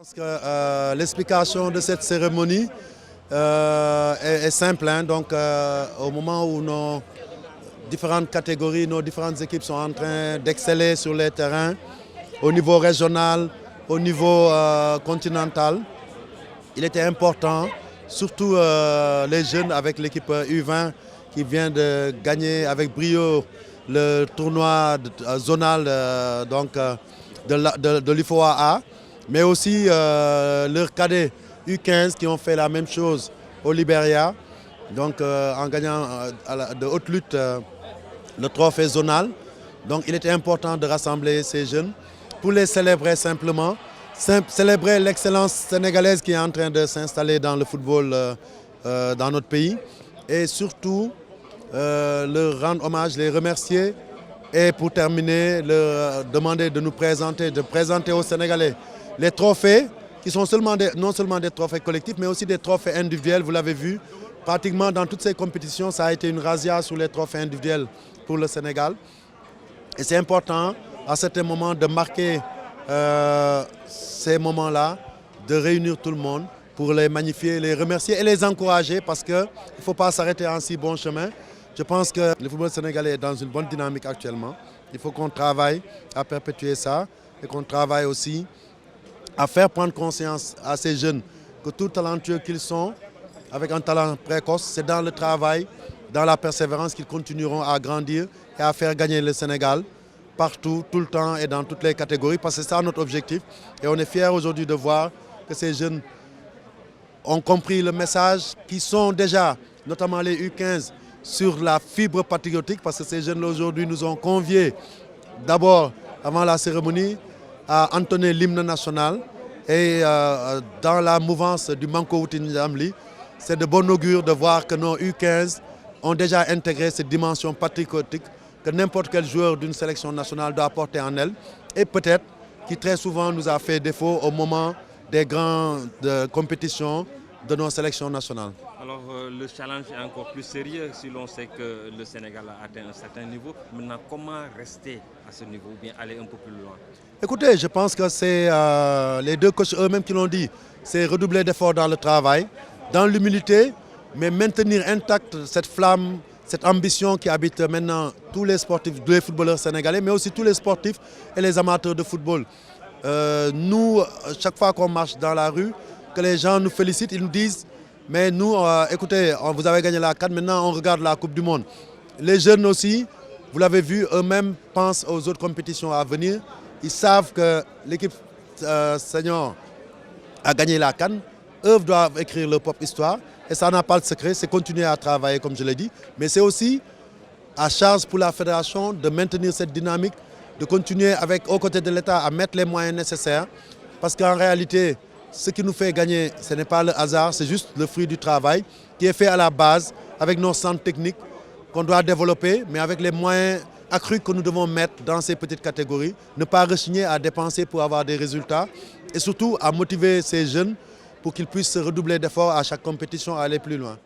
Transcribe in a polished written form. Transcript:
pense que l'explication de cette cérémonie est simple. Donc, au moment où nos différentes catégories, nos différentes équipes sont en train d'exceller sur les terrains, au niveau régional, au niveau continental, il était important, surtout les jeunes avec l'équipe U20 qui vient de gagner avec brio le tournoi zonal de l'UFOA, mais aussi leurs cadets U15 qui ont fait la même chose au Libéria, donc en gagnant de haute lutte le trophée zonal. Donc il était important de rassembler ces jeunes pour les célébrer simplement, célébrer l'excellence sénégalaise qui est en train de s'installer dans le football dans notre pays et surtout leur rendre hommage, les remercier et pour terminer, leur demander de nous présenter, de présenter aux Sénégalais les trophées qui sont non seulement des trophées collectifs mais aussi des trophées individuels. Vous l'avez vu, pratiquement dans toutes ces compétitions, ça a été une razzia sur les trophées individuels pour le Sénégal. Et c'est important à certains moments de marquer ces moments-là, de réunir tout le monde pour les magnifier, les remercier et les encourager parce qu'il ne faut pas s'arrêter en si bon chemin. Je pense que le football sénégalais est dans une bonne dynamique actuellement. Il faut qu'on travaille à perpétuer ça et qu'on travaille aussi à faire prendre conscience à ces jeunes que tout talentueux qu'ils sont, avec un talent précoce, c'est dans le travail, dans la persévérance qu'ils continueront à grandir et à faire gagner le Sénégal partout, tout le temps et dans toutes les catégories parce que c'est ça notre objectif. Et on est fiers aujourd'hui de voir que ces jeunes ont compris le message, qui sont déjà, notamment les U15, sur la fibre patriotique parce que ces jeunes-là aujourd'hui nous ont conviés d'abord avant la cérémonie à entonner l'hymne national et dans la mouvance du Manko Wouti Ndamli, c'est de bon augure de voir que nos U15 ont déjà intégré cette dimension patriotique que n'importe quel joueur d'une sélection nationale doit porter en elle et peut-être qui très souvent nous a fait défaut au moment des grandes compétitions de nos sélections nationales. Alors le challenge est encore plus sérieux si l'on sait que le Sénégal a atteint un certain niveau. Maintenant, comment rester à ce niveau ou bien aller un peu plus loin? Écoutez, je pense que c'est les deux coachs eux-mêmes qui l'ont dit. C'est redoubler d'efforts dans le travail, dans l'humilité, mais maintenir intacte cette flamme, cette ambition qui habite maintenant tous les sportifs, tous les footballeurs sénégalais, mais aussi tous les sportifs et les amateurs de football. Nous, chaque fois qu'on marche dans la rue, que les gens nous félicitent, ils nous disent « mais nous, écoutez, vous avez gagné la CAN, maintenant on regarde la Coupe du Monde ». Les jeunes aussi, vous l'avez vu, eux-mêmes pensent aux autres compétitions à venir. Ils savent que l'équipe senior a gagné la CAN. Eux doivent écrire leur propre histoire. Et ça n'a pas de secret, c'est continuer à travailler comme je l'ai dit. Mais c'est aussi à charge pour la fédération de maintenir cette dynamique, de continuer aux côtés de l'État à mettre les moyens nécessaires. Parce qu'en réalité, ce qui nous fait gagner, ce n'est pas le hasard, c'est juste le fruit du travail qui est fait à la base avec nos centres techniques qu'on doit développer, mais avec les moyens accrus que nous devons mettre dans ces petites catégories, ne pas rechigner à dépenser pour avoir des résultats et surtout à motiver ces jeunes pour qu'ils puissent redoubler d'efforts à chaque compétition à aller plus loin.